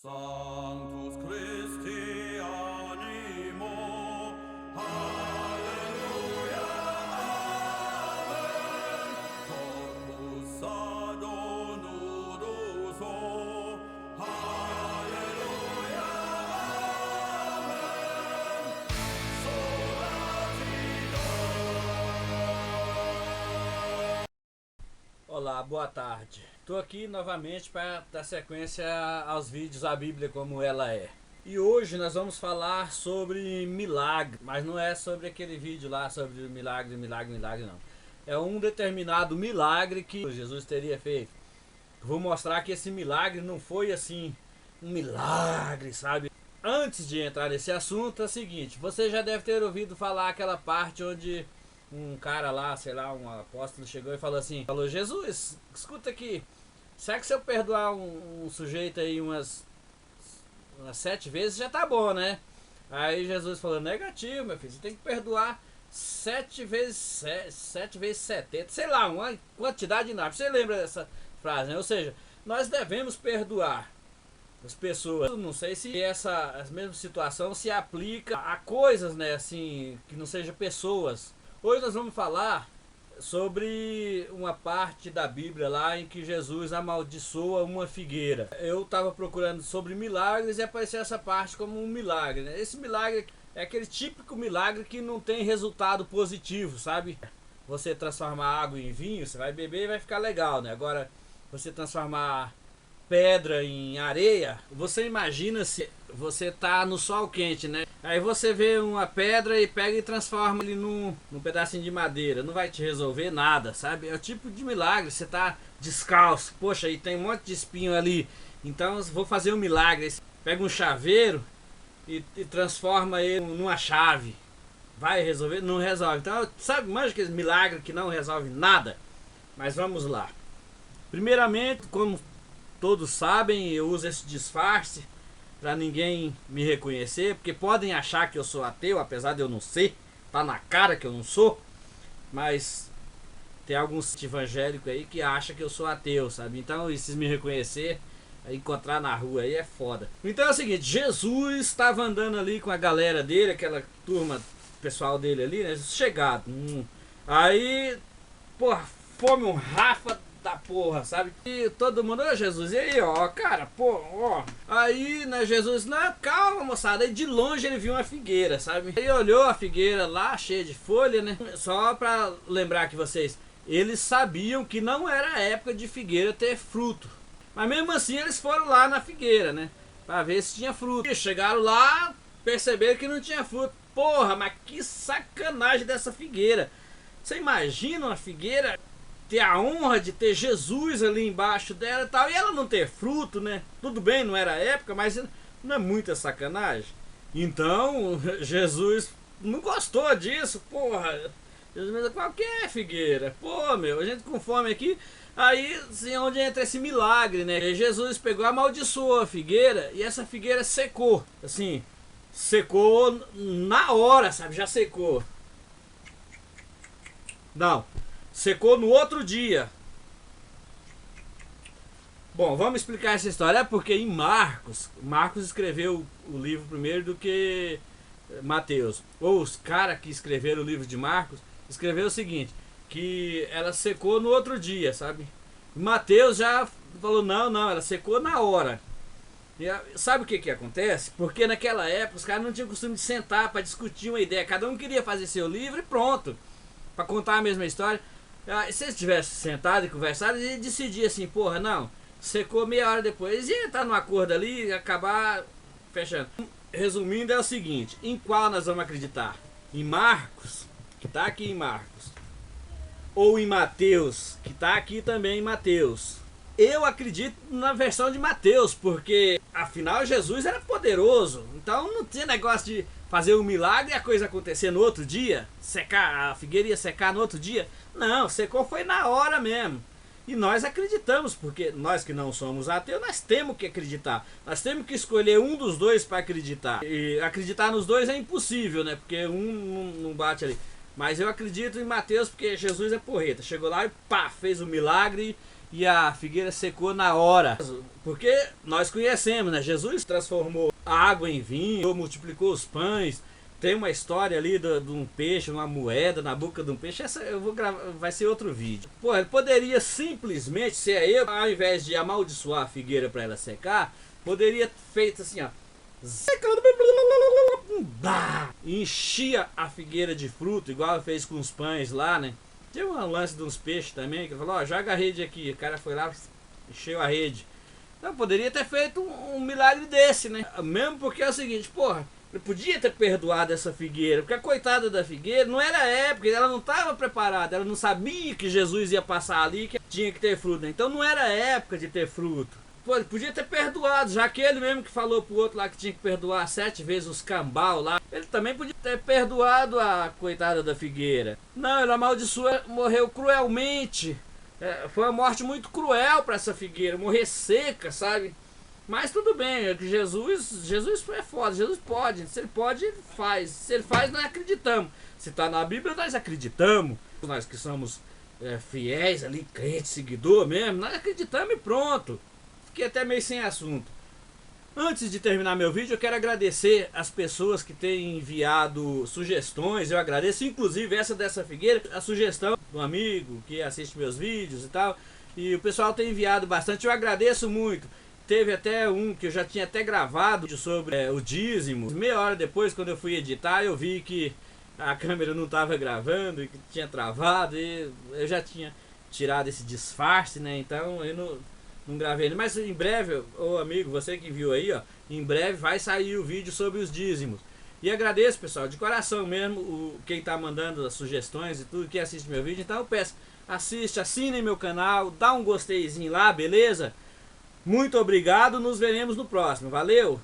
Sanctus Christi animo, Alleluia, Amen. Corpus adonurus o, Alleluia, Amen. Sola Deo. Olá, boa tarde. Estou aqui novamente para dar sequência aos vídeos da Bíblia como ela é. E hoje nós vamos falar sobre milagre, mas não é sobre aquele vídeo lá sobre milagre não. É um determinado milagre que Jesus teria feito. Vou mostrar que esse milagre não foi assim um milagre, sabe? Antes de entrar nesse assunto é o seguinte, você já deve ter ouvido falar aquela parte onde um cara lá, sei lá, um apóstolo chegou e falou assim, Jesus, escuta aqui, será que se eu perdoar um sujeito aí umas 7 vezes já tá bom, né? Aí Jesus falou, negativo, meu filho, você tem que perdoar 7 vezes 70, sei lá, uma quantidade enorme. Você lembra dessa frase, né? Ou seja, nós devemos perdoar as pessoas. Eu não sei se essa mesma situação se aplica a coisas, né, assim, que não sejam pessoas. Hoje nós vamos falar sobre uma parte da Bíblia lá em que Jesus amaldiçoa uma figueira. Eu estava procurando sobre milagres e apareceu essa parte como um milagre, né? Esse milagre é aquele típico milagre que não tem resultado positivo, sabe? Você transformar água em vinho, você vai beber e vai ficar legal, né? Agora, você transformar pedra em areia, você imagina se você tá no sol quente, né? Aí você vê uma pedra e pega e transforma ele num pedacinho de madeira. Não vai te resolver nada, sabe? É o tipo de milagre. Você tá descalço, poxa, e tem um monte de espinho ali. Então vou fazer um milagre. Pega um chaveiro e transforma ele numa chave. Vai resolver? Não resolve. Então, sabe, manja aquele milagre que não resolve nada. Mas vamos lá. Primeiramente, como todos sabem, eu uso esse disfarce para ninguém me reconhecer, porque podem achar que eu sou ateu, apesar de eu não ser, tá na cara que eu não sou, mas tem alguns evangélicos aí que acham que eu sou ateu, sabe? Então, se me reconhecer, encontrar na rua aí é foda. Então é o seguinte, Jesus estava andando ali com a galera dele, aquela turma pessoal dele ali, né? Chegado. Aí, porra, fome um Rafa da porra, sabe? E todo mundo, ô Jesus, e aí, ó, cara, pô, ó. Aí, né, Jesus, não, calma, moçada. Aí de longe ele viu uma figueira, sabe? Aí olhou a figueira lá, cheia de folha, né? Só pra lembrar que vocês, eles sabiam que não era época de figueira ter fruto. Mas mesmo assim eles foram lá na figueira, né? Pra ver se tinha fruto. E chegaram lá, perceberam que não tinha fruto. Porra, mas que sacanagem dessa figueira. Você imagina uma figueira ter a honra de ter Jesus ali embaixo dela e tal, e ela não ter fruto, né? Tudo bem, não era época, mas não é muita sacanagem? Então, Jesus não gostou disso, porra. Jesus, qualquer figueira, pô, meu, a gente com fome aqui. Aí, assim, onde entra esse milagre, né? E Jesus pegou, amaldiçoou a figueira e essa figueira secou, assim, secou na hora, sabe? Já secou. Não. Secou no outro dia. Bom, vamos explicar essa história. É porque em Marcos escreveu o livro primeiro do que Mateus. Ou os caras que escreveram o livro de Marcos escreveu o seguinte, que ela secou no outro dia, sabe? Mateus já falou, não, ela secou na hora. E sabe o que acontece? Porque naquela época os caras não tinham costume de sentar para discutir uma ideia. Cada um queria fazer seu livro e pronto. Para contar a mesma história. Se eles tivessem sentado e conversado, eles decidiam assim, porra, não, secou meia hora depois, ia estar num acordo ali e acabar fechando. Resumindo, é o seguinte, em qual nós vamos acreditar? Em Marcos, que está aqui em Marcos, ou em Mateus, que está aqui também em Mateus? Eu acredito na versão de Mateus, porque afinal Jesus era poderoso, então não tinha negócio de fazer um milagre e a coisa acontecer no outro dia, secar, a figueira ia secar no outro dia. Não, secou foi na hora mesmo. E nós acreditamos, porque nós que não somos ateus, nós temos que acreditar. Nós temos que escolher um dos dois para acreditar. E acreditar nos dois é impossível, né? Porque um não bate ali. Mas eu acredito em Mateus porque Jesus é porreta. Chegou lá e pá, fez o milagre e a figueira secou na hora. Porque nós conhecemos, né? Jesus transformou a água em vinho, multiplicou os pães. Tem uma história ali de um peixe, uma moeda na boca de um peixe. Essa eu vou gravar, vai ser outro vídeo. Pô, ele poderia simplesmente, se é eu, ao invés de amaldiçoar a figueira para ela secar, poderia ter feito assim, ó. Secando, enchia a figueira de fruto, igual fez com os pães lá, né? Tem um lance de uns peixes também, que ele falou, ó, joga a rede aqui. O cara foi lá, encheu a rede. Então poderia ter feito um milagre desse, né? Mesmo porque é o seguinte, porra, ele podia ter perdoado essa figueira, porque a coitada da figueira não era época, ela não estava preparada, ela não sabia que Jesus ia passar ali, que tinha que ter fruto, né? Então não era época de ter fruto. Pô, ele podia ter perdoado, já que ele mesmo que falou pro outro lá que tinha que perdoar 7 vezes os cambal lá, ele também podia ter perdoado a coitada da figueira. Não, ele amaldiçoou, morreu cruelmente. Foi uma morte muito cruel para essa figueira, morrer seca, sabe? Mas tudo bem, é que Jesus é foda, Jesus pode, se ele pode, ele faz. Se ele faz, nós acreditamos. Se está na Bíblia, nós acreditamos. Nós que somos fiéis ali, crentes, seguidor mesmo, nós acreditamos e pronto. Fiquei até meio sem assunto. Antes de terminar meu vídeo, eu quero agradecer as pessoas que têm enviado sugestões. Eu agradeço, inclusive essa dessa figueira, a sugestão do amigo que assiste meus vídeos e tal. E o pessoal tem enviado bastante, eu agradeço muito. Teve até um que eu já tinha até gravado sobre o dízimo. Meia hora depois, quando eu fui editar, eu vi que a câmera não estava gravando e que tinha travado. E eu já tinha tirado esse disfarce, né? Então eu não gravei. Mas em breve, ô amigo, você que viu aí, ó, em breve vai sair o vídeo sobre os dízimos. E agradeço, pessoal, de coração mesmo, quem tá mandando as sugestões e tudo, quem assiste meu vídeo. Então eu peço, assinem meu canal, dá um gosteizinho lá, beleza? Muito obrigado, nos veremos no próximo. Valeu!